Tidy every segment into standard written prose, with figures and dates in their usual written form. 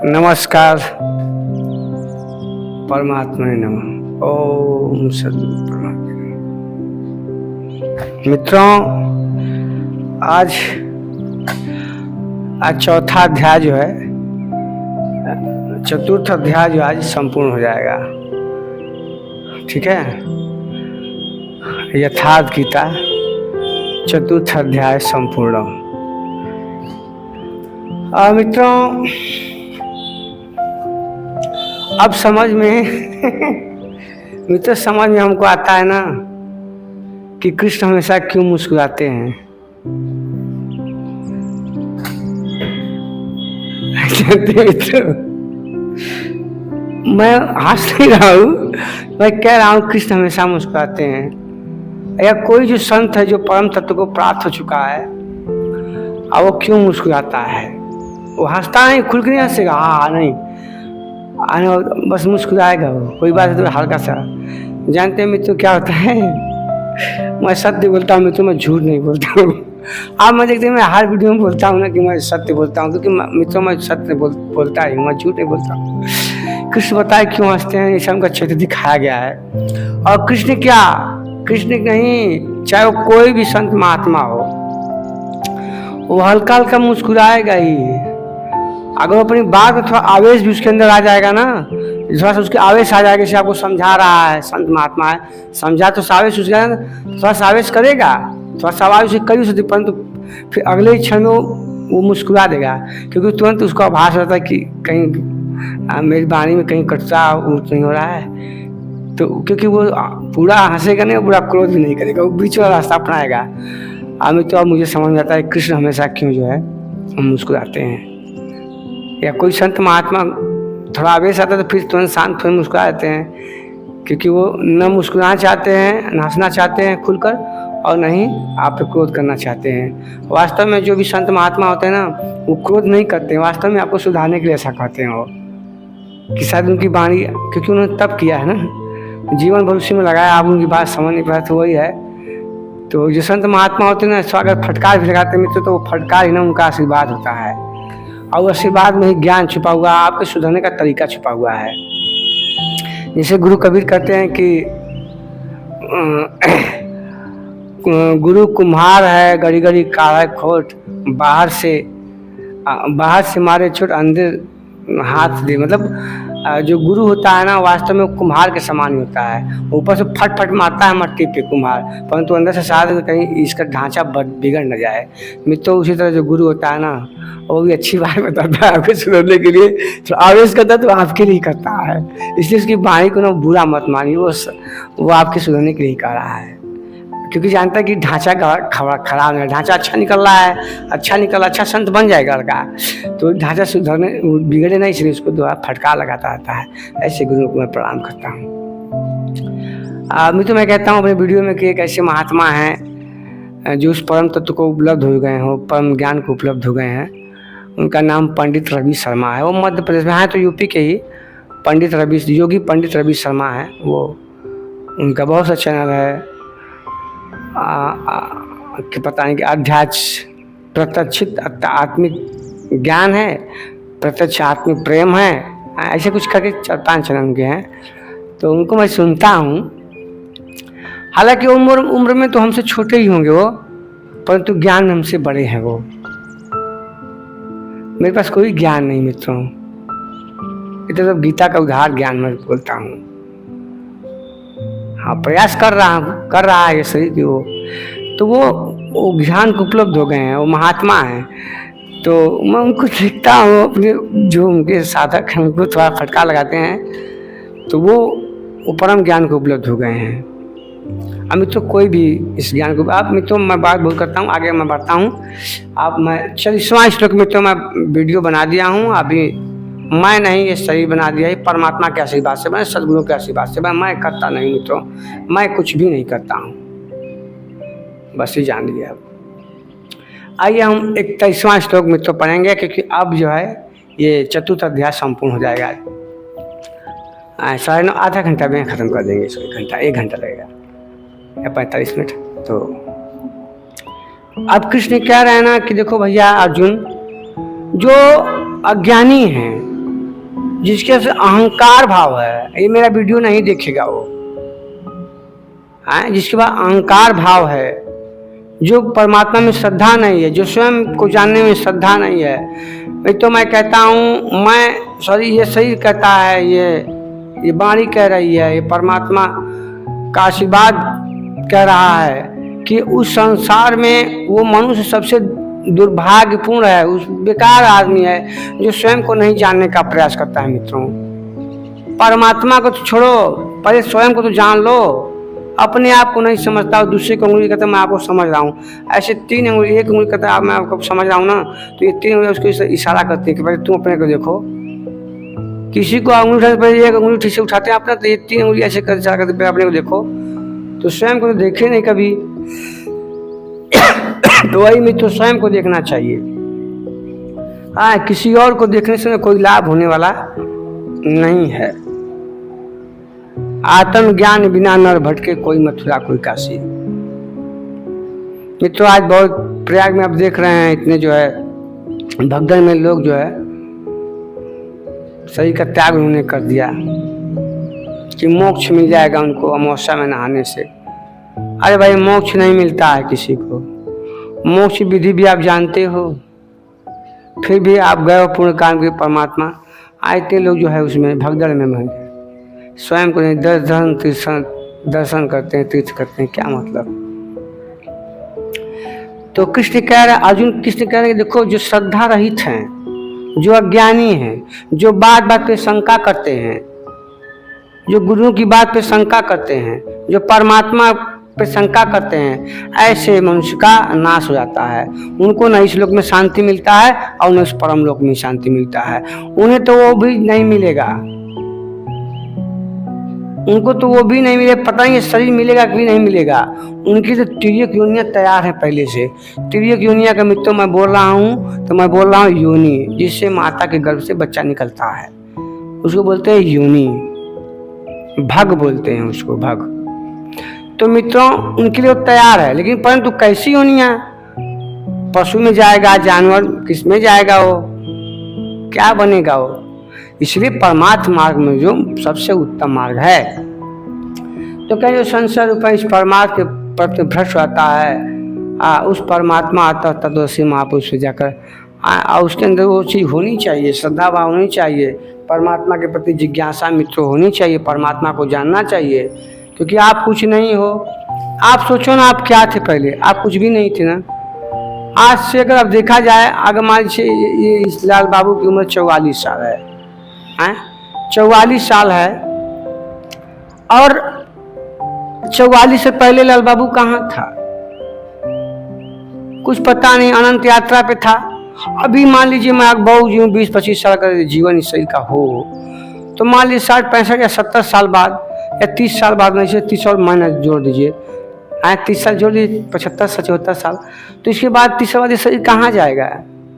नमस्कार। परमात्मा नमः। ओम सद्गुरु परमात्मा। मित्रों, आज चौथा अध्याय जो है, चतुर्थ अध्याय जो आज संपूर्ण हो जाएगा। ठीक है, यथार्थ गीता चतुर्थ अध्याय संपूर्ण। मित्रों, अब समझ में मित्र समझ में हमको आता है ना कि कृष्ण हमेशा क्यों मुस्कुराते हैं। मित्र, मैं हंस नहीं रहा हूँ, मैं कह रहा हूँ कृष्ण हमेशा मुस्कुराते हैं। या कोई जो संत है जो परम तत्व को प्राप्त हो चुका है, अब वो क्यों मुस्कुराता है? वो हंसता नहीं, खुल के नहीं हंसेगा, हाँ नहीं आने, बस मुस्कुराएगा वो। कोई बात है तो हल्का सा। जानते हैं मित्रों क्या होता है? मैं सत्य बोलता हूँ मित्रों, मैं झूठ नहीं बोलता हूँ। आप मैं देखते हैं, मैं हर वीडियो में बोलता हूँ ना कि मैं सत्य बोलता हूँ, क्योंकि मित्रों मैं सत्य बोलता ही हूँ, मैं झूठ नहीं बोलता हूँ। कृष्ण बताए क्यों हंसते हैं, ये उनका क्षेत्र दिखाया गया है। और कृष्ण क्या, कृष्ण नहीं, चाहे वो कोई भी संत महात्मा हो, वो हल्का हल्का मुस्कुराएगा ही। अगर अपनी बात में थोड़ा आवेश भी उसके अंदर आ जाएगा ना, थोड़ा सा उसके आवेश आ जाएगा, जैसे आपको समझा रहा है संत महात्मा है, समझा तो आवेश उसका थोड़ा सा आवेश करेगा, थोड़ा सा आवेश करी सकती, परंतु फिर अगले क्षण में वो मुस्कुरा देगा, क्योंकि तुरंत उसको आभास होता है कि कहीं मेरी वाणी में कहीं कटुता नहीं हो रहा है। तो क्योंकि वो पूरा हंसेगा नहीं, पूरा क्रोध भी नहीं करेगा, वो बीच वाला रास्ता अपनाएगा। अमित तो अब मुझे समझ में आता है कृष्ण हमेशा क्यों जो है मुस्कुराते हैं। या कोई संत महात्मा थोड़ा आवेश आता है तो फिर तुरंत शांत फिर मुस्कुरा देते हैं, क्योंकि वो न मुस्कुराना चाहते हैं, न हंसना चाहते हैं खुलकर, और न ही आप पे क्रोध करना चाहते हैं। वास्तव में जो भी संत महात्मा होते हैं ना, वो क्रोध नहीं करते हैं, वास्तव में आपको सुधारने के लिए ऐसा कहते हैं वो, कि शायद उनकी वाणी, क्योंकि उन्होंने तब किया है ना, जीवन भर उसी में लगाया, आप उनकी बात समझ नहीं पाए तो वही है। तो जो संत महात्मा होते हैं ना, अगर फटकार भी लगाते हैं मित्र, तो वो फटकार ही ना उनका आशीर्वाद होता है, और आशीर्वाद में ही ज्ञान छुपा हुआ है, आपके सुधरने का तरीका छुपा हुआ है। जैसे गुरु कबीर कहते हैं कि गुरु कुम्हार है, गड़ी गड़ी काढ़ा खोट, बाहर से मारे छोट, अंदर हाथ दे। मतलब जो गुरु होता है ना, वास्तव में कुम्हार के समान ही होता है। ऊपर से फट फट मारता है मट्टी पे कुम्हार, परंतु अंदर से साथ कहीं इसका ढांचा बिगड़ न जाए। मित्रों, उसी तरह जो गुरु होता है ना, वो भी अच्छी बात बताता है आपको सुधरने के लिए। तो आवेश करता है तो आपके लिए करता है, इसलिए उसकी वाणी को ना बुरा मत मानिए, वो आपके सुधरने के लिए कर रहा है, क्योंकि जानता है कि ढांचा खराब है, ढांचा अच्छा निकल रहा है, अच्छा संत बन जाएगा लड़का, तो ढांचा सुधरने बिगड़े नहीं, इसलिए उसको दोबारा फटकार लगाता रहता है। ऐसे गुरु को मैं प्रणाम करता हूँ। मैं कहता हूँ अपने वीडियो में कि एक ऐसे महात्मा हैं जो उस परम तत्व को उपलब्ध हो गए हैं, परम ज्ञान को उपलब्ध हो गए हैं। उनका नाम पंडित रवि शर्मा है। वो मध्य प्रदेश में है, तो यूपी के ही योगी पंडित रवि शर्मा है। वो उनका बहुत सा चैनल है कि पता नहीं कि अध्यात्म प्रत्यक्षित आत्मिक ज्ञान है, प्रत्यक्ष आत्मिक प्रेम है, ऐसे कुछ करके 4-5 चैनल उनके हैं। तो उनको मैं सुनता हूँ। हालांकि उम्र में तो हमसे छोटे ही होंगे वो, परंतु ज्ञान में हमसे बड़े हैं वो। मेरे पास कोई ज्ञान नहीं मित्रों, इतना तो गीता का उधार ज्ञान में बोलता हूँ। हाँ, प्रयास कर रहा है ये शरीर की वो, तो वो ज्ञान को उपलब्ध हो गए हैं, वो महात्मा हैं। तो मैं उनको देखता हूँ, अपने जो उनके साधक हैं उनको थोड़ा फटकार लगाते हैं, तो वो परम ज्ञान को उपलब्ध हो गए हैं। अब मित्रों, कोई भी इस ज्ञान को, आप मित्रों मैं बात बोल करता हूँ, आगे मैं बढ़ता हूँ। आप मैं 40वां श्लोक मित्रों मैं वीडियो बना दिया हूँ। अभी मैं नहीं, ये शरीर बना दिया है परमात्मा के आशीर्वाद से, मैं सदगुरु के आशीर्वाद से। मैं करता नहीं मित्रों, मैं कुछ भी नहीं करता हूँ, बस ये जान लिया। आइए हम 21वां श्लोक मित्रों पढ़ेंगे, क्योंकि अब जो है ये चतुर्थ अध्याय संपूर्ण हो जाएगा। 9:30 आधा घंटा में ख़त्म कर देंगे इसको, 1 घंटा लगेगा या 45 मिनट। तो अब कृष्ण कह रहे हैं ना कि देखो भैया अर्जुन, जो अज्ञानी हैं, जिसके से अहंकार भाव है, ये मेरा वीडियो नहीं देखेगा वो, जिसके पास अहंकार भाव है, जो परमात्मा में श्रद्धा नहीं है, जो स्वयं को जानने में श्रद्धा नहीं है। मैं तो मैं कहता हूँ, मैं सॉरी ये शरीर कहता है, ये वाणी कह रही है, ये परमात्मा का आशीर्वाद कह रहा है कि उस संसार में वो मनुष्य सबसे दुर्भाग्यपूर्ण है, उस बेकार आदमी है जो स्वयं को नहीं जानने का प्रयास करता है। मित्रों, परमात्मा को तो छोड़ो, पहले स्वयं को तो जान लो। अपने आप को नहीं समझता और दूसरे को उंगली कहता मैं आपको समझ रहा हूँ, ऐसे 3 उंगली, एक उंगली कहता मैं आपको समझ रहा हूँ ना, तो ये 3 उंगली उसको इशारा करते हैं कि भाई तुम अपने को देखो। किसी को उंगली उठाते पहले एक उंगली ठीक से उठाते हैं अपना, तो ये 3 उंगली ऐसे कर इशारा करते अपने को देखो, तो स्वयं को तो देखे नहीं कभी। तो वही मित्र, स्वयं को देखना चाहिए। किसी और को देखने से कोई लाभ होने वाला नहीं है। आत्म ज्ञान बिना नर भटके, कोई मथुरा कोई काशी। मित्रों, आज बहुत प्रयाग में आप देख रहे हैं, इतने जो है भगदड़ में लोग जो है शरीर का त्याग उन्होंने कर दिया कि मोक्ष मिल जाएगा उनको अमावस्या में नहाने से। अरे भाई, मोक्ष नहीं मिलता है किसी को। मोक्ष विधि भी आप जानते हो, फिर भी आप गए हो पूर्ण काम के परमात्मा। आते लोग जो है उसमें भगदड़ में महंगे, स्वयं को नहीं दर्शन करते हैं, तीर्थ करते हैं, क्या मतलब। तो कृष्ण कह रहे, अर्जुन कृष्ण कह रहे हैं, देखो जो श्रद्धा रहित हैं, जो अज्ञानी हैं, जो बात बात पे शंका करते हैं, जो गुरुओं की बात पे शंका करते हैं, जो परमात्मा पे शंका करते हैं, ऐसे मनुष्य का नाश हो जाता है। उनको न इस लोक में शांति मिलता है और न इस परम लोक में शांति मिलता है। उन्हें तो वो भी नहीं मिलेगा, उनको तो वो भी नहीं मिलेगा, पता नहीं शरीर मिलेगा कि नहीं मिलेगा। उनकी तो तिर्यक योनियाँ तैयार है पहले से। तिर्यक योनियाँ का मित्रों मैं बोल रहा हूँ, तो मैं बोल रहा हूँ योनि, जिससे माता के गर्भ से बच्चा निकलता है, उसको बोलते हैं योनि, भग बोलते हैं उसको, भग। तो मित्रों, उनके लिए तैयार है, लेकिन परंतु कैसी योनियाँ, पशु में जाएगा, जानवर किस में जाएगा, वो क्या बनेगा वो। इसलिए परमात्मा मार्ग में जो सबसे उत्तम मार्ग है, तो क्या जो संसार रूप इस परमात्मा के प्रति भ्रष्ट आता है, उस परमात्मा आता तत्वसी महापुरुष से जाकर उसके अंदर वो चीज़ होनी चाहिए, श्रद्धा भाव होनी चाहिए, परमात्मा के प्रति जिज्ञासा मित्रों होनी चाहिए, परमात्मा को जानना चाहिए। क्योंकि आप कुछ नहीं हो। आप सोचो ना, आप क्या थे पहले, आप कुछ भी नहीं थे ना। आज से अगर अब देखा जाए, अगर मान लीजिए ये इस लाल बाबू की उम्र 44 साल है, 44 साल है, और 44 से पहले लाल बाबू कहाँ था, कुछ पता नहीं, अनंत यात्रा पे था। अभी मान लीजिए मैं अकबऊ जी हूँ, 20-25 साल का जीवन इस शरीर का हो, तो मान लीजिए 60-65 या 70 साल बाद या 30 साल बाद में, 30 और महीना जोड़ दीजिए, 30 साल जोड़ दीजिए, 75-74 साल, तो इसके बाद 30 साल बाद शरीर कहाँ जाएगा।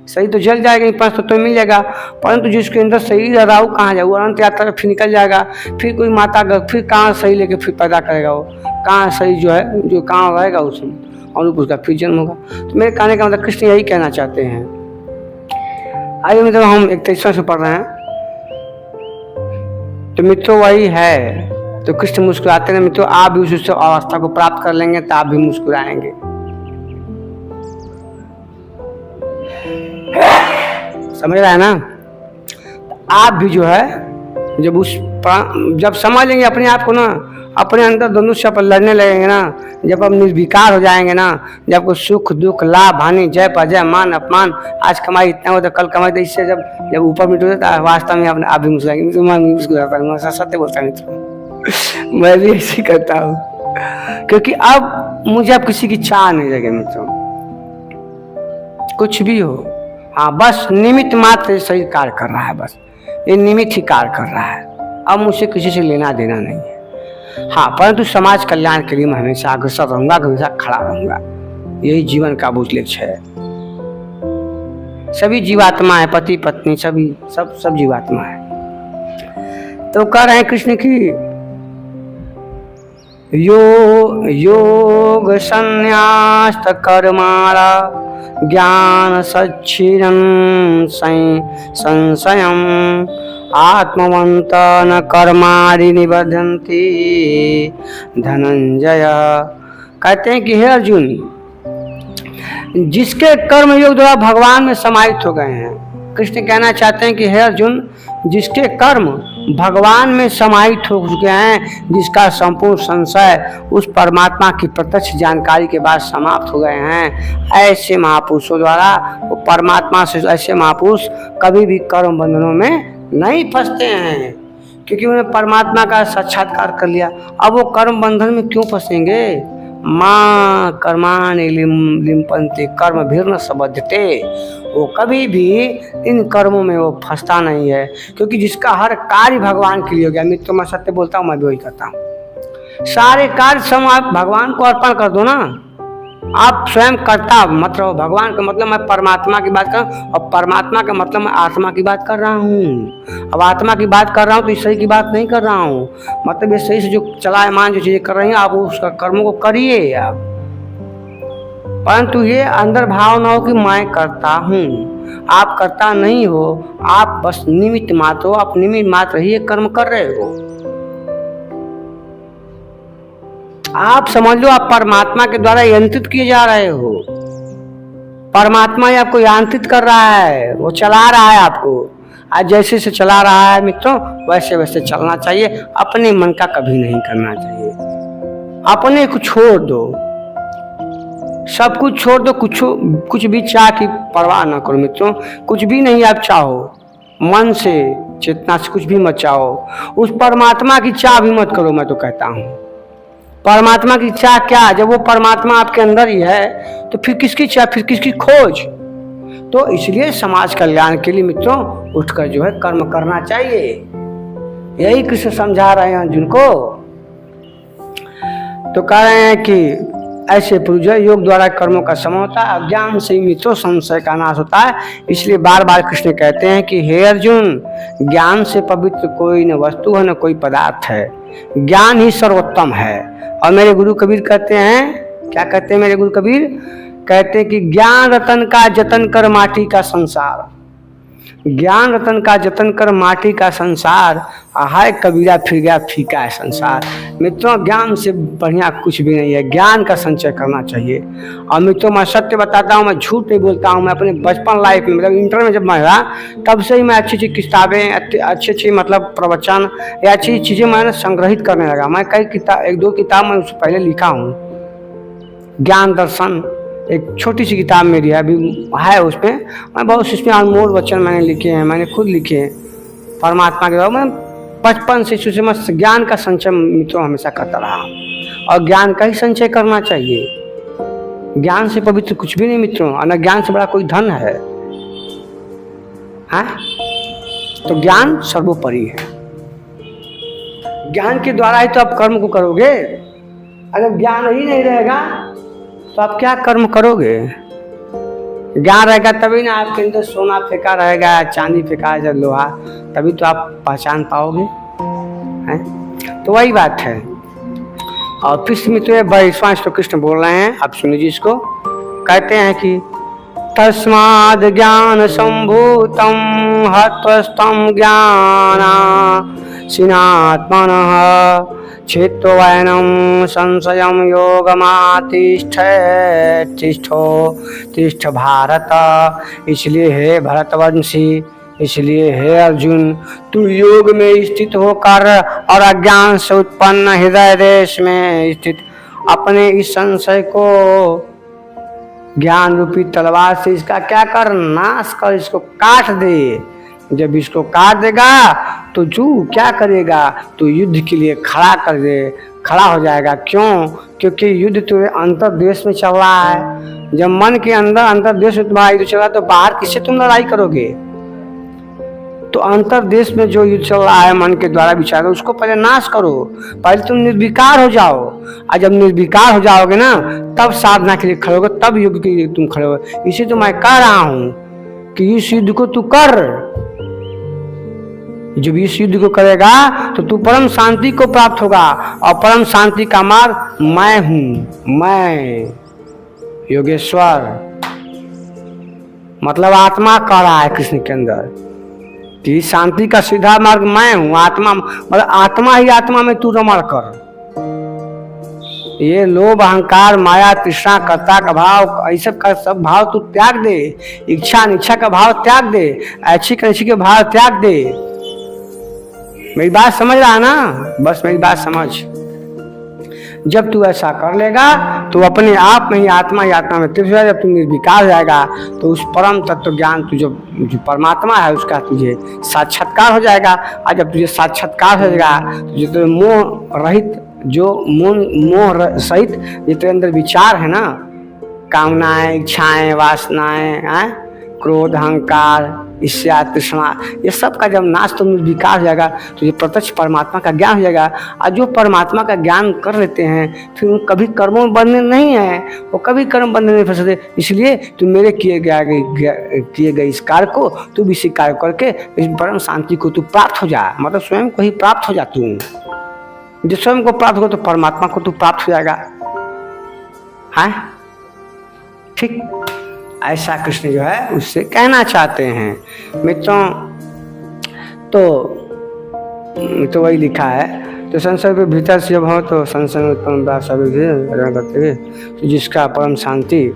शरीर तो जल जाएगा, 5 तो मिल जाएगा, परंतु जिसके अंदर शरीर रहा वो कहाँ जाएगा, वो अनंत यात्रा फिर निकल जाएगा, फिर कोई माता फिर कहाँ शरीर लेके फिर पैदा करेगा, वो कहाँ शरीर जो है जो कहाँ रहेगा उसमें, और उसका फिर जन्म होगा। तो मेरे कहने का मतलब कृष्ण यही कहना चाहते हैं। आइए मित्रों, हम 31वां से पढ़ रहे हैं। तो मित्रों वही है, तो कृष्ण मुस्कुराते हैं मित्रों, आप भी उस अवस्था को प्राप्त कर लेंगे तो आप भी मुस्कुराएंगे। समझ रहा है ना। आप भी जो है जब समझ लेंगे अपने आप को ना, अपने अंदर दोनों से अपन लड़ने लगेंगे ना, जब हम निर्विकार हो जाएंगे ना, जब कोई सुख दुख लाभ हानि जय पजय मान अपमान, आज कमाई इतना हो तो कल कमाई तो इससे जब ऊपर मिट हो जाता है, वास्तव में अपने आप भी मुस्कुराएंगे। मैं मुस्कुराता हूँ, सत्य बोलता हूँ मित्रों, मैं भी ऐसे करता हूँ, क्योंकि अब मुझे अब किसी की चाह नहीं लगे मित्रों, कुछ भी हो। हाँ, बस निमित्त मात्र शरीर कार्य कर रहा है, बस ये निमित्त ही कार्य कर रहा है, अब मुझसे किसी से लेना देना नहीं है। हाँ, परंतु समाज कल्याण के लिए मैं हमेशा अग्रसर रहूंगा, हमेशा खड़ा रहूंगा, यही जीवन का मूल लक्ष्य है। सभी जीवात्मा है, पति पत्नी सभी सब जीवात्मा है। तो कह रहे हैं कृष्ण की योग संन्यास कर्माणा ज्ञान सच्चिरं संशयम् आत्मवंत न कर्माणि निबध्यन्ति धनंजय। कहते हैं कि हे अर्जुन, जिसके कर्म योग द्वारा भगवान में समाहित हो गए हैं, कृष्ण कहना चाहते हैं कि हे अर्जुन, जिसके कर्म भगवान में समाहित हो चुके हैं, जिसका संपूर्ण संशय उस परमात्मा की प्रत्यक्ष जानकारी के बाद समाप्त हो गए हैं, ऐसे महापुरुषों द्वारा, वो परमात्मा से ऐसे महापुरुष कभी भी कर्म बंधनों में नहीं फंसते हैं, क्योंकि उन्हें परमात्मा का साक्षात्कार कर लिया। अब वो कर्म बंधन में क्यों फंसेंगे? माँ कर्माणि लिम्पन्ते कर्म भीर्न सबध्यते। वो कभी भी इन कर्मों में वो फंसता नहीं है, क्योंकि जिसका हर कार्य भगवान के लिए हो गया। मित्रों, मैं सत्य बोलता हूँ, मैं भी वही करता हूँ। सारे कार्य सब आप भगवान को अर्पण कर दो ना। आप स्वयं कर्ता मत रहो। भगवान का मतलब मैं परमात्मा की बात कर, और परमात्मा का मतलब मैं आत्मा की बात कर रहा हूँ। अब आत्मा की बात कर रहा हूँ तो ईश्वर की बात नहीं कर रहा हूँ। मतलब ये सही से जो चलायमान जो चीजें कर रही हैं, आप उसका कर्मों को करिए आप, परंतु ये अंदर भाव ना हो कि मैं करता हूँ। आप करता नहीं हो, आप बस निमित्त मात्र हो। आप निमित्त मात्र ही कर्म कर रहे हो। आप समझ लो, आप परमात्मा के द्वारा यंत्रित किए जा रहे हो। परमात्मा ही आपको यांत्रित कर रहा है, वो चला रहा है आपको। आज जैसे से चला रहा है मित्रों, वैसे वैसे चलना चाहिए। अपने मन का कभी नहीं करना चाहिए। अपने को छोड़ दो, सब कुछ छोड़ दो। कुछ भी चाह की परवाह ना करो मित्रों। कुछ भी नहीं आप चाहो, मन से चेतना से कुछ भी मत चाहो। उस परमात्मा की चाह भी मत करो। मैं तो कहता हूँ, परमात्मा की चाह क्या? जब वो परमात्मा आपके अंदर ही है तो फिर किसकी चाह, फिर किसकी खोज? तो इसलिए समाज कल्याण के लिए मित्रों उठकर जो है कर्म करना चाहिए। यही कृष्ण समझा रहे हैं अर्जुन को। तो कह रहे हैं कि ऐसे पुरुष योग द्वारा कर्मों का सम होता है, अज्ञान से मित्रों संशय का नाश होता है। इसलिए बार बार कृष्ण कहते हैं कि हे अर्जुन, ज्ञान से पवित्र कोई न वस्तु है न कोई पदार्थ है। ज्ञान ही सर्वोत्तम है। और मेरे गुरु कबीर कहते हैं, क्या कहते हैं मेरे गुरु कबीर? कहते हैं कि ज्ञान रतन का जतन कर माटी का संसार। ज्ञान रतन का जतन कर माटी का संसार, हाय कबीरा फिर गया फीका है संसार। मित्रों, ज्ञान से बढ़िया कुछ भी नहीं है। ज्ञान का संचय करना चाहिए। और मित्रों, मैं सत्य बताता हूँ, मैं झूठ नहीं बोलता हूँ। मैं अपने बचपन लाइफ में, मतलब इंटर में जब मैं रहा, तब से ही मैं अच्छी अच्छी किताबें, अच्छी मतलब प्रवचन या अच्छी चीज़ें मैंने संग्रहित करने लगा। मैं कई किताब, 1-2 किताब मैं उससे पहले लिखा हूँ। ज्ञान दर्शन एक छोटी सी किताब मेरी है, अभी है उसमें। मैं बहुत इसमें अनमोल वचन मैंने लिखे हैं, मैंने खुद लिखे हैं परमात्मा के द्वारा। मैं बचपन से शुरू से मैं ज्ञान का संचय मित्रों हमेशा करता रहा, और ज्ञान का ही संचय करना चाहिए। ज्ञान से पवित्र कुछ भी नहीं मित्रों, और न ज्ञान से बड़ा कोई धन है। तो ज्ञान सर्वोपरि है। ज्ञान के द्वारा ही तो आप कर्म को करोगे। अगर ज्ञान ही नहीं रहेगा तो आप क्या कर्म करोगे? ज्ञान रहेगा तभी ना आपके अंदर सोना फेंका रहेगा, चांदी फेंका है, लोहा, तभी तो आप पहचान पाओगे। हैं? तो वही बात है। और फिर मित्रों 22वां श्लोक कृष्ण बोल रहे हैं, आप सुनिए जी इसको। कहते हैं कि तस्माद् ज्ञान संभूतम हत्वस्तम ज्ञाना सिनात्मनः चित्तवैनं संशयं योगमातिष्ठ तिष्ठ भारत। इसलिए हे भरतवंशी, इसलिए हे अर्जुन, तू योग में स्थित होकर और अज्ञान से उत्पन्न हृदय देश में स्थित अपने इस संशय को ज्ञान रूपी तलवार से इसका क्या कर, नाश कर, इसको काट दे। जब इसको काट देगा तो तू क्या करेगा? तू युद्ध के लिए खड़ा हो जाएगा। क्यों? क्योंकि युद्ध तुम्हें अंतर्देश में चल रहा है। जब मन के अंदर अंतर्देश में तुम्हारा युद्ध चल रहा है तो बाहर किससे तुम लड़ाई करोगे? तो अंतर्देश में जो युद्ध चल रहा है मन के द्वारा विचार, उसको पहले नाश करो। पहले तुम निर्विकार हो जाओ, और जब निर्विकार हो जाओगे ना, तब साधना के लिए खड़े होगे, तब युद्ध के लिए तुम खड़े हो। इसे तो मैं कह रहा हूँ कि इस युद्ध को तू कर। जब इस युद्ध को करेगा तो तू परम शांति को प्राप्त होगा, और परम शांति का मार्ग मैं हूं। मैं योगेश्वर मतलब आत्मा कह रहा है कृष्ण के अंदर। कि शांति का सीधा मार्ग मैं हूं, आत्मा मतलब आत्मा ही आत्मा में तू रमण कर। ये लोभ अहंकार माया तृष्णा कर्ता का भाव, ऐसा का सब भाव तू त्याग दे। इच्छा अनिच्छा का भाव त्याग दे, ऐच्छिक अनिच्छिक के भाव त्याग दे। मेरी बात समझ रहा है ना? बस मेरी बात समझ। जब तू ऐसा कर लेगा तो अपने आप में ही आत्मा ही आत्मा में तृप्त हो जाएगा। जब तू निर्विकार हो जाएगा तो उस परम तत्व ज्ञान तुझे जो परमात्मा है उसका तुझे साक्षात्कार हो जाएगा। और जब तुझे साक्षात्कार हो जाएगा तो जो मोह रहित, जो मोह सहित जो तेरे अंदर विचार है ना, कामनाएं, इच्छाएं, वासनाएं, क्रोध, अहंकार, ईर्ष्या, तृष्णा, ये सब का जब नाश तो विकास हो जाएगा तो ये प्रत्यक्ष परमात्मा का ज्ञान हो जाएगा। और जो परमात्मा का ज्ञान कर लेते हैं फिर वो कभी कर्मों में बंधने नहीं है, वो कभी कर्म बंधने नहीं फंसते। इसलिए तू मेरे किए गए इस कार्य को तू भी स्वीकार करके इस परम शांति को तू प्राप्त हो जा, मतलब स्वयं को ही प्राप्त हो जा। तू जो स्वयं को प्राप्त हो तो परमात्मा को तू प्राप्त हो जाएगा। हाँ ठीक, ऐसा कृष्ण जो है उससे कहना चाहते हैं मित्रों। तो वही लिखा है, तो संसार के भीतर से जब हो तो संसार में उत्पन्न सभी करते हुए तो जिसका परम शांति,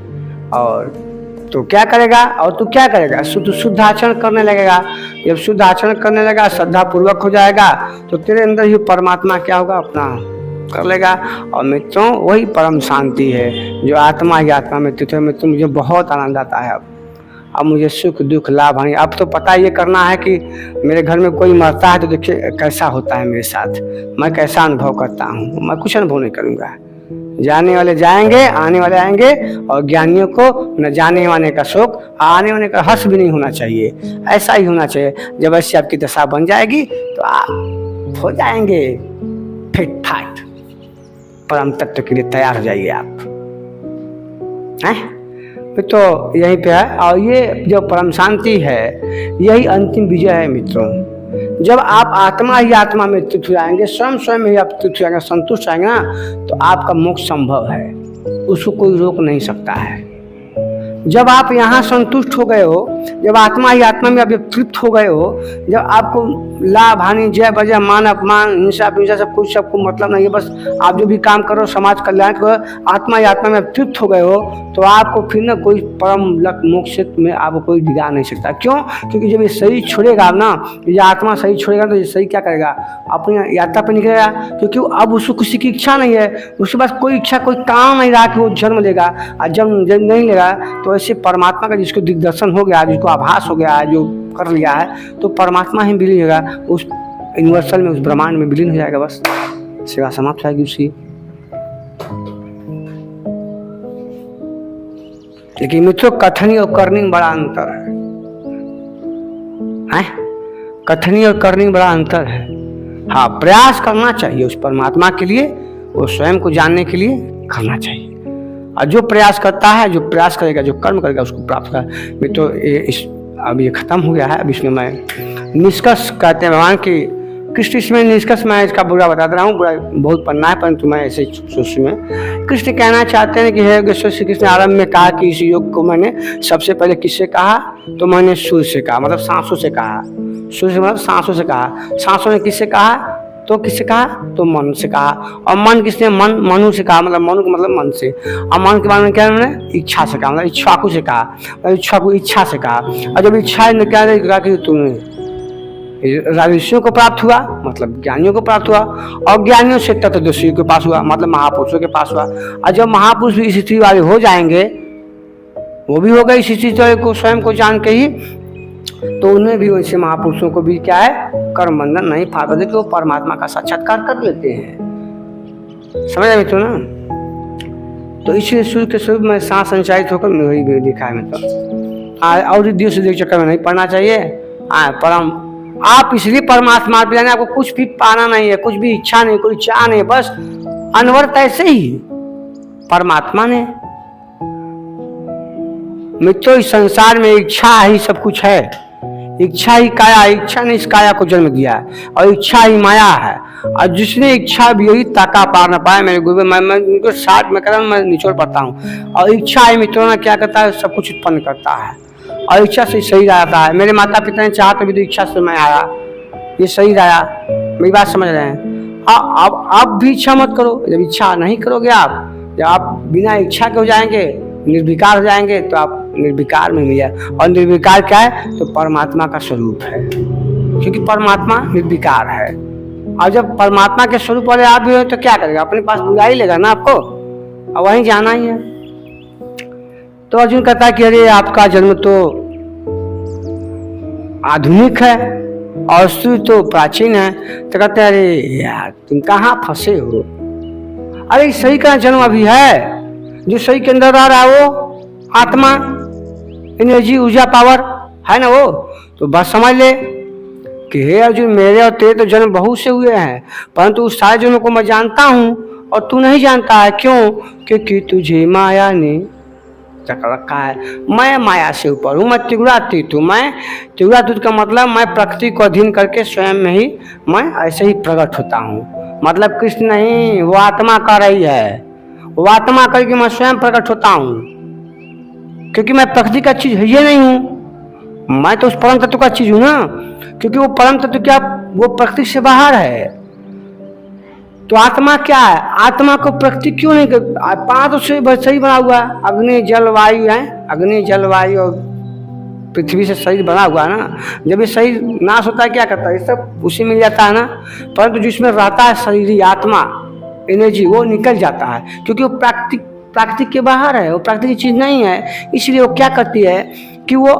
और तो क्या करेगा, और तू क्या करेगा, शुद्ध आचरण करने लगेगा। जब शुद्ध आचरण करने लगा, श्रद्धा पूर्वक हो जाएगा तो तेरे अंदर ही परमात्मा क्या होगा, अपना कर लेगा। और मित्रों वही परम शांति है जो आत्मा ही आत्मा में स्थित है। मित्रों मुझे बहुत आनंद आता है अब मुझे सुख दुख लाभ हानि, अब तो पता ये करना है कि मेरे घर में कोई मरता है तो देखिए कैसा होता है मेरे साथ, मैं कैसा अनुभव करता हूँ। मैं कुछ अनुभव नहीं करूँगा, जाने वाले जाएंगे, आने वाले आएंगे। और ज्ञानियों को न जाने वाने का शोक, आने वाने का हर्ष भी नहीं होना चाहिए। ऐसा ही होना चाहिए। जब ऐसी आपकी दशा बन जाएगी तो आप हो जाएंगे फिट फाट, परम तत्व के लिए तैयार हो जाइए आप, हैं? तो यहीं पे है। और ये जो परम शांति है यही अंतिम विजय है मित्रों। जब आप आत्मा ही आत्मा में स्थित हो जाएंगे, स्वयं ही आप स्थित हो जाएंगे, संतुष्ट आएंगे ना, तो आपका मोक्ष संभव है, उसको कोई रोक नहीं सकता है। जब आप यहाँ संतुष्ट हो गए हो, जब आत्मा ही आत्मा में आप जब तृप्त हो गए हो, जब आपको लाभ हानि, जय बजय, मान अपमान, हिंसा हिंसा सब कुछ सबको मतलब नहीं है, बस आप जो भी काम करो समाज कल्याण करो, आत्मा ही आत्मा में तृप्त हो गए हो, तो आपको फिर ना कोई परम लक्ष्य मोक्ष में आपको कोई बिगाड़ नहीं सकता। क्यों? क्योंकि जब ये शरीर छोड़ेगा ना, ये आत्मा शरीर छोड़ेगा तो ये शरीर क्या करेगा, अपनी यात्रा पर निकलेगा। क्योंकि अब उसको किसी की इच्छा नहीं है, उसके पास कोई इच्छा कोई काम नहीं रहा कि वो जन्म लेगा। और जब नहीं लेगा तो ऐसे परमात्मा का जिसको दिग्दर्शन हो गया, जिसको आभास हो गया, जो कर लिया है, तो परमात्मा ही विलीन होगा उस यूनिवर्सल में, उस ब्रह्मांड में विलीन हो जाएगा। बस सेवा समाप्त होगी उसकी। लेकिन मित्रों कथनी और करनी में बड़ा अंतर है, कथनी और करनी में बड़ा अंतर है। हाँ, प्रयास करना चाहिए उस परमात्मा के लिए, वो स्वयं को जानने के लिए करना चाहिए। और जो प्रयास करता है, जो प्रयास करेगा, जो कर्म करेगा, उसको प्राप्त कर। मैं तो अब ये खत्म हो गया है। अब इसमें मैं निष्कर्ष कहते हैं भगवान की कृष्ण, इसमें निष्कर्ष मैं इसका बुरा बता रहा हूँ, बुरा बहुत पढ़ना है, परंतु मैं ऐसे सोच में कृष्ण कहना चाहते हैं कि हे योगेश्वर श्री कृष्ण आरंभ में कहा कि इस योग को मैंने सबसे पहले किससे कहा, तो मैंने सूर्य से कहा, मतलब सांसों से कहा। सूर्य से मतलब सांसों से कहा। सांसों ने किससे कहा, तो किससे कहा, तो मन से कहा। और मन किसने, मनु से कहा, मतलब मनु का मतलब मन से। और मन के बारे में क्या, मैंने इच्छा से कहा, मतलब इच्छाकु से कहा, इच्छा को इच्छा से कहा। और जब इच्छा ने क्या कहा कि तुम्हें ऋषियों को प्राप्त हुआ, मतलब ज्ञानियों को प्राप्त हुआ। और ज्ञानियों से तत्वदर्शियों के पास हुआ, मतलब महापुरुषों के पास हुआ। और जब महापुरुष भी इस स्थिति वाले हो जाएंगे, वो भी हो गए इस स्थिति को स्वयं को जान के ही, तो उन्हें भी वैसे महापुरुषों को भी क्या है, कर्म बंधन नहीं फाड़ कि वो परमात्मा का साक्षात्कार कर लेते हैं। समझ आए मित्रों ना? तो इसलिए सूर्य के स्वरूप में सांस संचालित होकर वही भी लिखा है मित्रों। और दिवस से चक्कर में नहीं पढ़ना चाहिए। परम आप इसलिए परमात्मा पे जाने, आपको कुछ भी पाना नहीं है, कुछ भी इच्छा नहीं, कोई चाह नहीं, बस अनवरत ऐसे ही परमात्मा ने। मित्रों इस संसार में इच्छा ही सब कुछ है, इच्छा ही काया, इच्छा ने इस काया को जन्म दिया है, और इच्छा ही माया है। और जिसने इच्छा भी यही ताका पार न पाए, मेरे गुरु मैं उनको 60 में करम मैं निचोड़ पड़ता हूँ। और इच्छा ही मित्रों ने क्या करता है, सब कुछ उत्पन्न करता है। और इच्छा से सही रहता है। मेरे माता पिता ने चाहा तभी तो इच्छा से मैं आया, ये सही रहा। मेरी बात समझ रहे हैं? अब आप भी इच्छा मत करो। जब इच्छा नहीं करोगे आप, जब आप बिना इच्छा के हो जाएंगे, निर्विकार हो जाएंगे, तो आप निर्विकार में मिले। और निर्विकार क्या है? तो परमात्मा का स्वरूप है, क्योंकि परमात्मा निर्विकार है। और जब परमात्मा के स्वरूप वाले आप भी हो तो क्या करेगा? अपने पास बुला ही लेगा ना आपको, और वहीं जाना ही है। तो अर्जुन कहता है कि अरे आपका जन्म तो आधुनिक है और स्त्री तो प्राचीन है। तो कहते हैं अरे यार तुम कहाँ फंसे हो? अरे सही का जन्म अभी है, जो सही के अंदर आ रहा है वो आत्मा, एनर्जी, ऊर्जा, पावर है ना वो। तो बस समझ ले कि हे अर्जुन, मेरे और तेरे तो जन्म बहुत से हुए हैं, परंतु उस सारे जन्मों को मैं जानता हूँ और तू नहीं जानता है। क्यों? क्योंकि तुझे माया ने जकड़ रखा है। मैं माया से ऊपर हूँ, मैं त्रिगुणातीत हूँ। मैं त्रिगुणातीत का मतलब मैं प्रकृति को अधीन करके स्वयं में ही मैं ऐसे ही प्रकट होता हूँ। मतलब कृष्ण नहीं, वो आत्मा कर रही है, वो आत्मा करके मैं स्वयं प्रकट होता हूँ, क्योंकि मैं प्रकृति का चीज ये नहीं हूँ। मैं तो उस परम तत्व का चीज हूँ ना, क्योंकि वो परम तत्व क्या, वो प्रकृति से बाहर है। तो आत्मा क्या है? आत्मा को प्रकृति क्यों नहीं कर, पांच तो सही बना हुआ है, अग्नि जल वायु है, अग्नि जल वायु और पृथ्वी से शरीर बना हुआ है ना। जब ये शरीर नाश होता है क्या करता है? ये सब उसी मिल जाता है ना। परंतु जिसमें रहता है शरीर, आत्मा, एनर्जी, वो निकल जाता है, क्योंकि वो प्राकृतिक के बाहर है, वो प्राकृतिक चीज नहीं है। इसलिए वो क्या करती है कि वो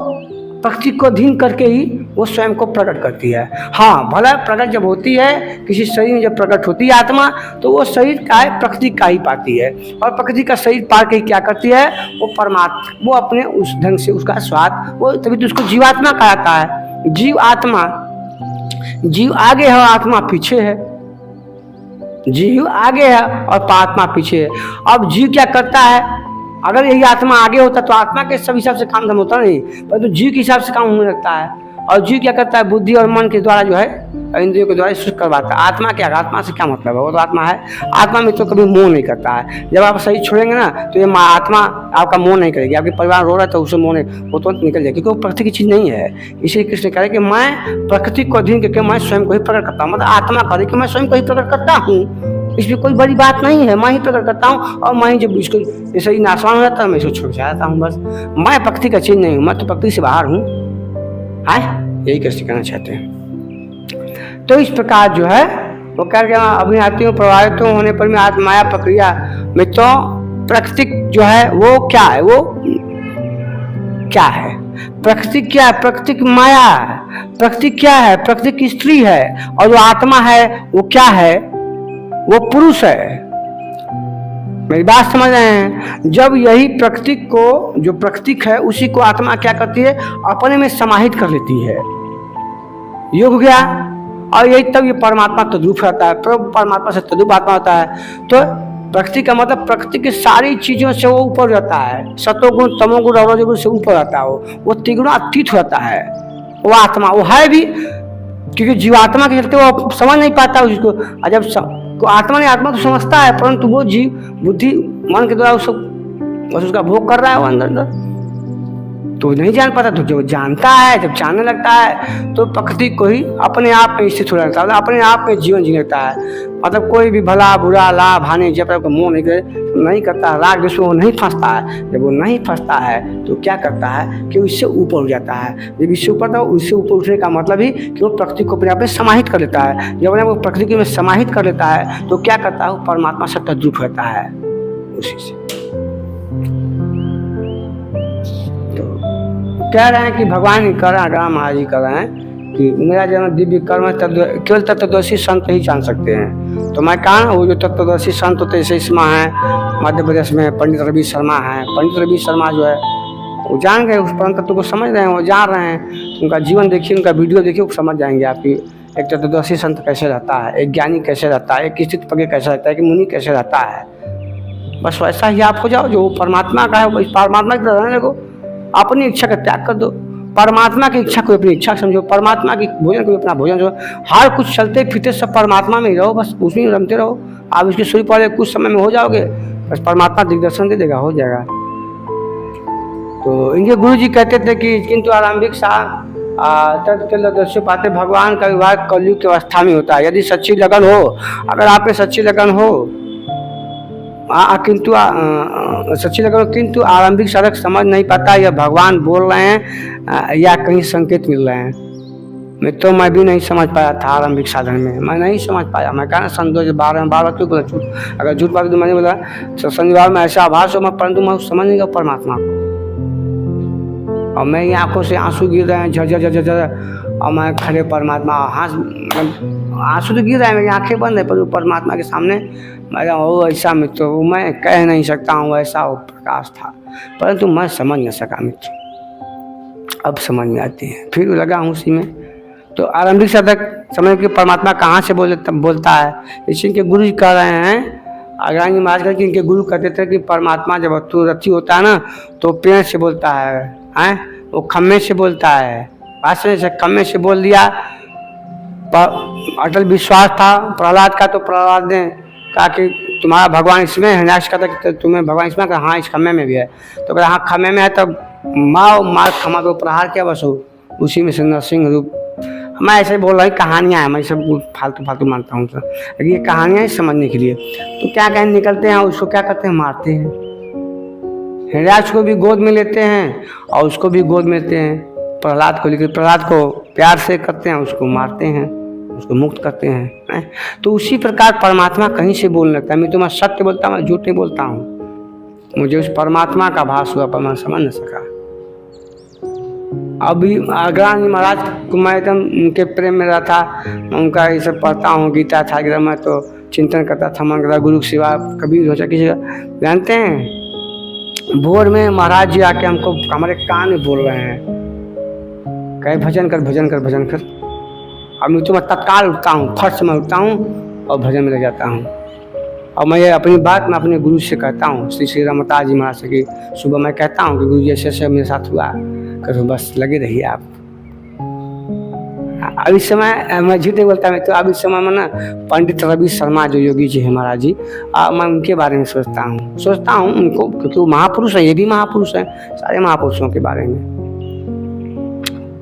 प्रकृति को अधीन करके ही वो स्वयं को प्रकट करती है। हाँ, भला प्रकट जब होती है किसी शरीर में, जब प्रकट होती है आत्मा, तो वो शरीर का है, प्रकृति का ही पाती है। और प्रकृति का शरीर पार के क्या करती है? वो परमात्मा, वो अपने उस ढंग से उसका स्वाद, वो तभी तो उसको जीवात्मा कहता है। जीव आत्मा, जीव आगे है और आत्मा पीछे है। जीव आगे है और आत्मा पीछे है। अब जीव क्या करता है? अगर यही आत्मा आगे होता तो आत्मा के सब हिसाब से काम धम होता नहीं, परंतु जीव के हिसाब से काम होने लगता है। और जीव क्या करता है? बुद्धि और मन के द्वारा जो है, इंद्रियों के द्वारा सुख करवाता है। आत्मा क्या? आत्मा से क्या मतलब है? वो तो आत्मा है। आत्मा में तो कभी मोह नहीं करता है। जब आप सही छोड़ेंगे ना, तो ये आत्मा आपका मोह नहीं करेगी। आपके परिवार रो रहा है तो उसे मोह नहीं, वो तुरंत निकल जाएगी, क्योंकि वो प्रकृति की चीज नहीं है। इसलिए कृष्ण कह रहे कि मैं प्रकृति को अधीन करके मैं स्वयं को ही प्रकट करता हूँ। मतलब आत्मा कह रही कि मैं स्वयं को ही प्रकट करता हूँ, इसमें कोई बड़ी बात नहीं है। मैं ही प्रकट करता हूँ, और मैं ही जब इसको ऐसे ही नाशवान हो जाता है, मैं इसको छोड़ जाता हूँ। बस मैं प्रकृति का चीज नहीं हूँ, मैं तो प्रकृति से बाहर हूँ। है यही कृष्ण कहना चाहते हैं। तो इस प्रकार जो है वो कह रहे अपनी आत्मियों प्रभावित होने पर भी माया प्रक्रिया में तो प्राकृतिक जो है वो क्या है? वो क्या है? प्रकृति क्या है? प्रकृतिक माया है। प्रकृति क्या है? प्रकृतिक स्त्री है। और जो आत्मा है वो क्या है? वो पुरुष है। मेरी बात समझ रहे हैं? जब यही प्रकृति को, जो प्रकृतिक है, उसी को आत्मा क्या करती है? अपने में समाहित कर लेती है। योग हो गया। और यही तब ये परमात्मा तद्रूप रहता है, परमात्मा से तद्रूप आत्मा होता है। तो प्रकृति का मतलब प्रकृति की सारी चीजों से वो ऊपर रहता है। सतोगुण, तमोगुण, रजोगुण से ऊपर रहता है। वो त्रिगुणातीत रहता है। वो आत्मा वो है भी, क्योंकि जीवात्मा के चलते वो समझ नहीं पाता उसको। जब तो आत्मा ने आत्मा तो समझता है, परंतु वो जीव बुद्धि मन के द्वारा उसका भोग कर रहा है वो अंदर, तो नहीं जान पाता। तो जब जानता है, जब जानने लगता है, तो प्रकृति को ही अपने आप में स्थित हो जाता है, अपने आप में जीवन जी लेता है। मतलब कोई भी भला बुरा लाभ हानि जब तक मोह नहीं करता, राग द्वेष वो नहीं फंसता है। जब वो नहीं फंसता है तो क्या करता है कि उससे ऊपर उठ जाता है। जब इससे ऊपर था, उससे ऊपर उठने का मतलब ही कि वो प्रकृति को अपने आप में समाहित कर लेता है। जब वो प्रकृति में समाहित कर लेता है तो क्या करता है? वो परमात्मा से तद्रूप रहता है उसी से। कह रहे हैं कि भगवान ही कर रहे हैं, राम महाराज जी कर रहे हैं कि मेरा जन्म दिव्य कर्म केवल तत्वदर्शी संत ही जान सकते हैं। तो मैं कहा ना, वो जो तत्वदर्शी संत होते हैं, इसमें है मध्य प्रदेश में पंडित रवि शर्मा है। पंडित रवि शर्मा जो है वो जान गए, उस परम तत्व को समझ रहे हैं, वो जान रहे हैं। उनका जीवन देखिए, उनका वीडियो देखिए, वो समझ जाएंगे आपकी एक तत्वदर्शी संत कैसे रहता है, एक ज्ञानी कैसे रहता है, एक स्थित प्रज्ञ कैसे रहता है, एक मुनि कैसे रहता है। बस वैसा ही आप हो जाओ, जो परमात्मा का है परमात्मा की तरह रहने लगो। अपनी इच्छा का त्याग कर दो, परमात्मा की इच्छा को अपनी इच्छा समझो, परमात्मा की भोजन को अपना भोजन समझो। हर कुछ चलते फिरते सब परमात्मा में ही रहो, बस उसमें रमते रहो। आप उसके स्वरूप वाले कुछ समय में हो जाओगे, बस परमात्मा दिग्दर्शन दे देगा, हो जाएगा। तो इनके गुरु जी कहते थे कि किंतु आरंभिक तत्व पाते भगवान का विवाह कलयुग की अवस्था में होता है। यदि सच्ची लगन हो, अगर आप में सच्ची लगन हो, किंतु सच्ची लगन हो, किंतु आरंभिक साधक समझ नहीं पाता या भगवान बोल रहे हैं या कहीं संकेत मिल रहे हैं। मैं भी नहीं समझ पाया था आरंभिक साधन में, मैं नहीं समझ पाया। मैं कहना सन 2012 में 12 क्यों बोला झूठ, अगर झूठ बात तो मैंने बोला शनिवार में ऐसा आभास हो, मैं परंतु मैं समझ नहीं गया परमात्मा को। और मैं ये आंखों से आंसू गिर रहे हैं झरझर झरझर, और मैं खड़े परमात्मा आंसू तो गिर रहे हैं, मेरी आंखें बंद है, पर परमात्मा के सामने मैं वो ऐसा मित्र, मैं कह नहीं सकता हूँ ऐसा वो प्रकाश था, परंतु मैं समझ नहीं सका मित्र। अब समझ में आती है, फिर लगा हूँ उसी में। तो आरंभिक साधक समझ के परमात्मा कहाँ से बोलता है, इसी के गुरु जी कह रहे हैं। अग्रणी जी महाराज के इनके गुरु कहते थे कि परमात्मा जब रथी होता है ना, तो पेड़ से बोलता है, वो खम्मे से बोलता है। बात से खम्मे से बोल दिया, अटल विश्वास था प्रहलाद का, तो प्रहलाद ने कहा कि तुम्हारा भगवान इसमें है। हिरण्याक्ष का था तुम्हें भगवान इसमें, कहा हाँ इस खम्मे में भी है। तो कहा हाँ खम्मे में है, तब मार खमा को प्रहार किया, बस उसी में से नरसिंह रूप। मैं ऐसे बोल रहा हूँ, कहानियाँ हैं, मैं सब फालतू मानता हूँ सर, लेकिन ये कहानियाँ ही समझने के लिए। तो क्या कहें निकलते हैं, उसको क्या करते हैं, मारते हैं। हिरण्याक्ष को भी गोद में लेते हैं और उसको भी गोद में लेते हैं प्रहलाद को, लेकिन प्रहलाद को प्यार से करते हैं, उसको मारते हैं, उसको मुक्त करते हैं। तो उसी प्रकार परमात्मा कहीं से बोलने लगता है। मैं तो मैं सत्य बोलता हूँ, मैं झूठ नहीं बोलता हूँ। मुझे उस परमात्मा का भास हुआ, पर मैं समझ न सका। अभी अग्रणी महाराज को मैं एकदम उनके प्रेम में रहा था, उनका ये सब पढ़ता हूँ, गीता था एकदम, मैं तो चिंतन करता था, मन करता गुरु सेवा कबीर हो जाए किसी का। जानते हैं भोर में महाराज जी आके हमको हमारे कान में बोल रहे हैं, कहे भजन कर भजन कर भजन कर। अब मैं तो मैं तत्काल उठता हूँ, फट से मैं उठता हूँ और भजन में लग जाता हूँ। और मैं ये अपनी बात मैं अपने गुरु से कहता हूँ, श्री रमता जी महाराज से, कि सुबह मैं कहता हूँ कि गुरु जी ऐसे मेरे साथ हुआ, करो बस लगे रहिए आप। अब इस समय मैं झूठ नहीं बोलता, मैं तो अब इस समय में ना पंडित रवि शर्मा जो योगी जी है महाराज जी, मैं उनके बारे में सोचता हूँ उनको, क्योंकि वो महापुरुष है, ये भी महापुरुष है, सारे महापुरुषों के बारे में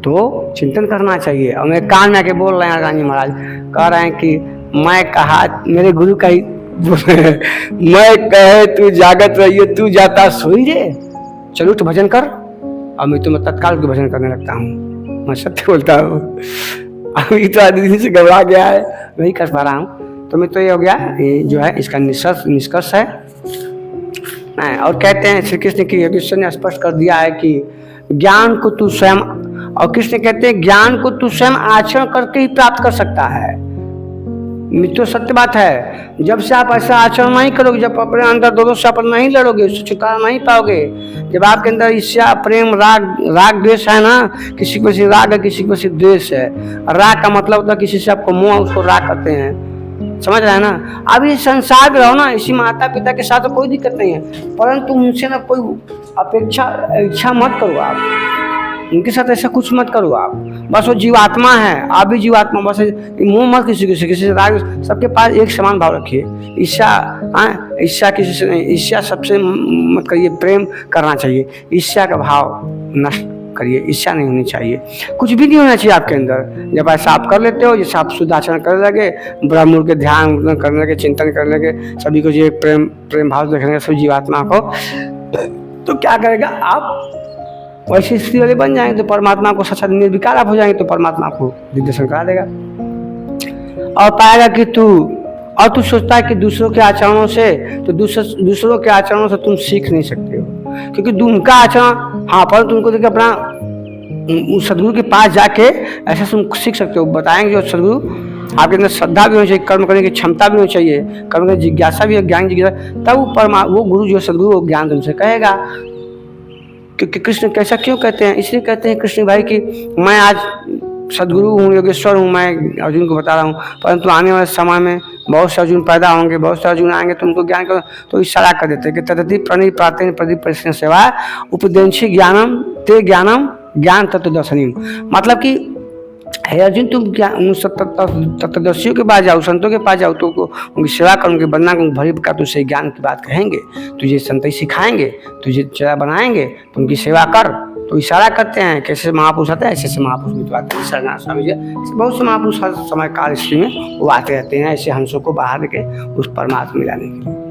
तो चिंतन करना चाहिए। और मेरे कान में आके बोल रहे हैं रानी महाराज, कह रहे हैं कि मैं कहा, मेरे गुरु का ही मैं कहे तू जागत रहिए, तू जाता सोई रे, चलो तो भजन कर। और मैं तो मैं तत्काल के भजन करने लगता हूँ, मैं सत्य बोलता हूँ। अभी तो आदमी से घबरा गया है, नहीं कर पा रहा हूँ। तो मैं तो ये हो गया, ये जो है इसका निष्कर्ष है। और कहते हैं श्री कृष्ण की, कृष्ण ने स्पष्ट कर दिया है कि ज्ञान को तू स्वयं, और कृष्ण कहते हैं ज्ञान को तू स्वयं आचरण करके ही प्राप्त कर सकता है। मित्रों सत्य बात है, जब से आप ऐसा आचरण नहीं करोगे, जब अपने अंदर दोनों से अपन नहीं लड़ोगे, उससे छुटकारा नहीं पाओगे। जब आपके अंदर ईर्ष्या प्रेम राग द्वेष है ना, किसी को से राग है, किसी को से द्वेष है। राग का मतलब होता है किसी से आपको मोह, उसको राग करते हैं, समझ रहे हैं ना। अब इस संसार में रहो ना, इसी माता पिता के साथ तो कोई दिक्कत नहीं है, परंतु उनसे ना कोई इच्छा मत करो आप, उनके साथ ऐसा कुछ मत करो आप। बस वो जीवात्मा है, आप भी जीवात्मा, बस मुंह मत किसी से राग, सबके पास एक समान भाव रखिए। ईर्ष्या किसी से नहीं, ईर्ष्या सबसे मत करिए, प्रेम करना चाहिए। ईर्ष्या का भाव नष्ट करिए, ईर्ष्या नहीं होनी चाहिए, कुछ भी नहीं होना चाहिए आपके अंदर। जब ऐसा आप कर लेते हो, जैसे आप शुद्ध आचरण करने लगे, ब्रह्म के ध्यान करने लगे, चिंतन करने लगे, सभी को जो प्रेम भाव देखेंगे सब जीवात्मा को, तो क्या करेगा आप वैसी स्थिति वाले बन जाएंगे, तो परमात्मा को सच्चा निर्विकार आप हो जाएंगे, तो परमात्मा को दिग्दर्शन करा देगा। और पाएगा कि तू सोचता है कि दूसरों के आचरणों से, तो दूसरों के आचरणों से तुम सीख नहीं सकते हो, क्योंकि उनका आचरण, हाँ, पर तुमको देखिए अपना उस सदगुरु के पास जाके ऐसा तुम सीख सकते हो। बताएंगे जो सदगुरु, आपके अंदर श्रद्धा भी होनी चाहिए, कर्म करने की क्षमता भी होनी चाहिए, कर्म की जिज्ञासा भी है, ज्ञान जिज्ञासा, तब वो गुरु जो सदगुरु वो ज्ञान तुमसे कहेगा। क्योंकि कृष्ण कैसा क्यों कहते हैं, इसलिए कहते हैं कृष्ण भाई कि मैं आज सदगुरु हूँ, योगेश्वर हूँ, मैं अर्जुन को बता रहा हूँ, परंतु आने वाले समय में बहुत से अर्जुन पैदा होंगे, बहुत से अर्जुन आएंगे, तो उनको ज्ञान करो, तो इशारा कर देते हैं कि तदति प्रणि प्रातेन प्रदीप परिश्रम सेवा उपदेंशी ज्ञानम ते ज्ञानम ज्ञान तत्व दर्शनीम। मतलब कि हे अर्जुन, तुम क्या उन तत्वदर्शियों के पास जाओ, संतों के पास जाओ, तो उनकी सेवा कर, उनके वंदना कर, भरी का तुझसे ज्ञान की बात कहेंगे, तुझे संत सिखाएंगे, तुझे चेहरा बनाएंगे, तो उनकी सेवा कर। तो इशारा करते हैं, कैसे महापुरुष आते हैं, ऐसे महापुरुष भी तो आते हैं। सरनाथ स्वामी जी, बहुत से महापुरुष हर समय काल स्थिति में वो आते रहते हैं, ऐसे हंसों को बाहर के उस परमात्मा मिलाने के लिए।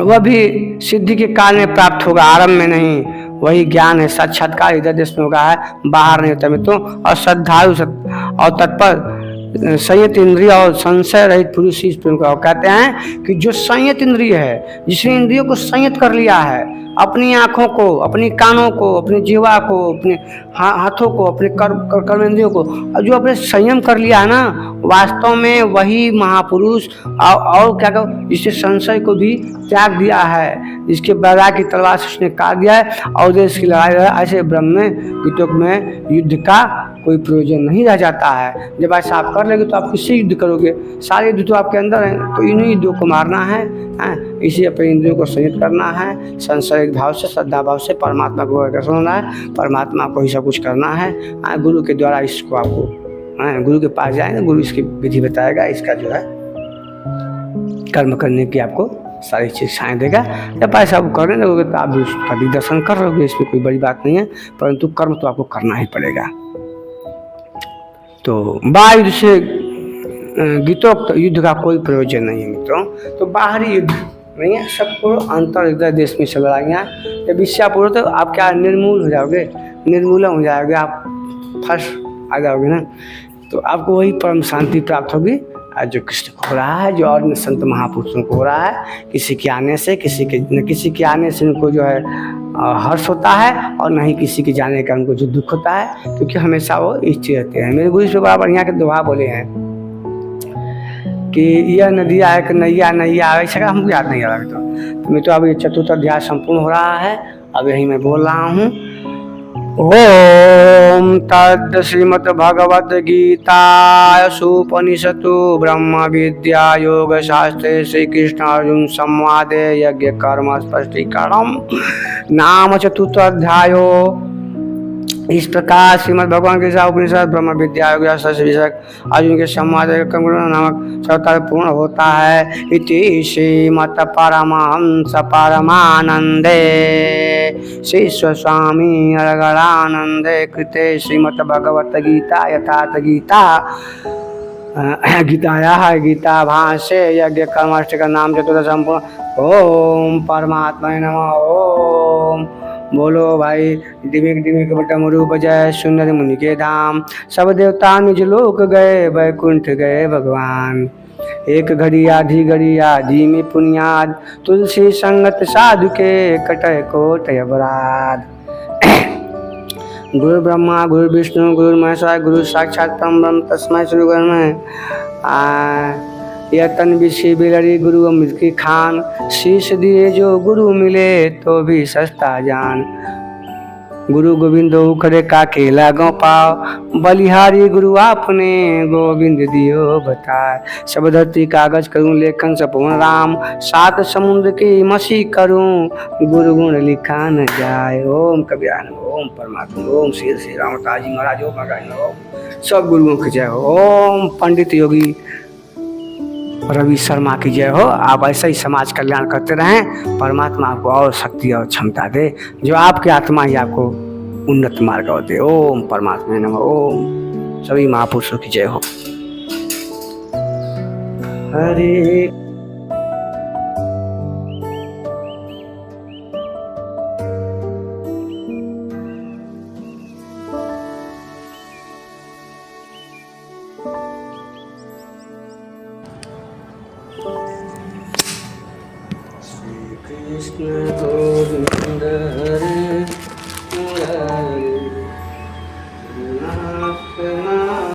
वह भी सिद्धि के काल में प्राप्त होगा, आरंभ में नहीं। वही ज्ञान है, साक्षात्कार हृदय देश में होगा है, बाहर नहीं होता। मित्रों, और श्रद्धालु और तत्पर संयत इंद्रिय और संशय रहित पुरुष इस प्रेम का। कहते हैं कि जो संयत इंद्रिय है, जिसने इंद्रियों को संयत कर लिया है, अपनी आँखों को, अपनी कानों को, अपनी जीवा को, अपने हाथों को, अपने कर्मेंद्रियों को, जो अपने संयम कर लिया है ना, वास्तव में वही महापुरुष। और क्या कहो, जिससे संशय को भी त्याग दिया है, जिसके बैराग की तलवार से उसने काट दिया है और देश की लड़ाई है, ऐसे ब्रह्म में युद्ध का कोई प्रयोजन नहीं रह जाता है। जब ऐसा आप कर लेंगे तो आप किससे युद्ध करोगे? सारे युद्ध तो आपके अंदर हैं, तो इन्हीं युद्धों को मारना है। इसी अपने इंद्रियों को संयत करना है, संशय भाव से, श्रद्धा भाव से परमात्मा को आकर्षण होना है, परमात्मा को ही सब कुछ करना है। गुरु के द्वारा इसको आपको, गुरु के पास जाएंगे, गुरु इसकी विधि बताएगा, इसका जो है कर्म करने की आपको सारी शिक्षाएँ देगा। जब ऐसा आप करने लगोगे तो आप भी उसका दिग्दर्शन कर रहोगे, इसमें कोई बड़ी बात नहीं है, परंतु कर्म तो आपको करना ही पड़ेगा। तो बाहर से गीतोक्त युद्ध का कोई प्रयोजन नहीं है मित्रों। तो बाहरी युद्ध नहीं है, सबको अंतर हृदय देश में से लड़ाइयाँ। जब इससे पूर्व तो आप क्या निर्मूल हो जाओगे, निर्मूलन हो जाओगे, आप फर्स्ट आ जाओगे ना, तो आपको वही परम शांति प्राप्त होगी जो कृष्ण को हो रहा है, जो और संत महापुरुषों को हो रहा है। किसी के आने से, किसी के आने से उनको जो है हर्ष होता है, और न ही किसी के जाने का उनको जो दुख होता है, क्योंकि हमेशा वो इच्छित रहते हैं। मेरे गुरु से बड़ा बढ़िया के दोहा बोले हैं कि यह नदिया है कि नैया नैया, ऐसा हमको याद नहीं आ रहा। तो मैं तो अब ये चतुर्थ अध्याय संपूर्ण हो रहा है, अब यही मैं बोल रहा हूँ। ओम तद श्रीमद् भगवद गीता उपनिषत्सु ब्रह्म विद्या योग शास्त्रे श्री कृष्ण अर्जुन संवादे यज्ञ कर्म स्पष्टीकरणम नाम चतुर्थ अध्यायो। इस प्रकार श्रीमद् भगवान गीता उपनिषद ब्रह्म विद्या योग शास्त्र विषयक अर्जुन के संवाद नामक चौथा पूर्ण होता है। इति श्रीमद् परमहंस परमानंदे श्री स्वामी अरगणानंदे कृते श्रीमद् भगवत गीता यथार्थ गीता गीता भाष्ये यज्ञ कर्माष्टक नाम चतुर्थ संपूर्ण। ओम परमात्मा नमः। ओम बोलो भाई डिमिक डिमिक बटमरु बजाय सुंदर मुनि के धाम। सब देवता निज लोक गए, वैकुंठ गए भगवान। एक घड़ी आधी घड़ी आधी में पुनियाद, तुलसी संगत साधु के कटय कोट अपराध। गुरु ब्रह्मा गुरु विष्णु गुरु महेश्वर गुरु साक्षात परम ब्रह्म तस्मै श्री गुरुवे। यतन विषि बिलरी गुरु अमृत की खान, शीश दिए जो गुरु मिले तो भी सस्ता जान। गुरु गोविंद उखड़े का केला गौ पाओ, बलिहारी गुरु आपने गोविंद दियो बताए। सब धरती कागज करूं लेखन सपूर्ण राम, सात समुद्र की मसी करूं गुरु गुण लिखा न जाए। ओम कबीर ओम परमात्मा ओम श्री श्री रामताज जी महाराज ओम ओम सब गुरुओं की जय हो। ओम पंडित योगी रवि शर्मा की जय हो। आप ऐसा ही समाज कल्याण करते रहें, परमात्मा आपको और शक्ति और क्षमता दे, जो आपकी आत्मा ही आपको उन्नत मार्ग दे। ओम परमात्मा नमः। ओम सभी महापुरुषों की जय हो। हरे कृष्ण गोविंद हरे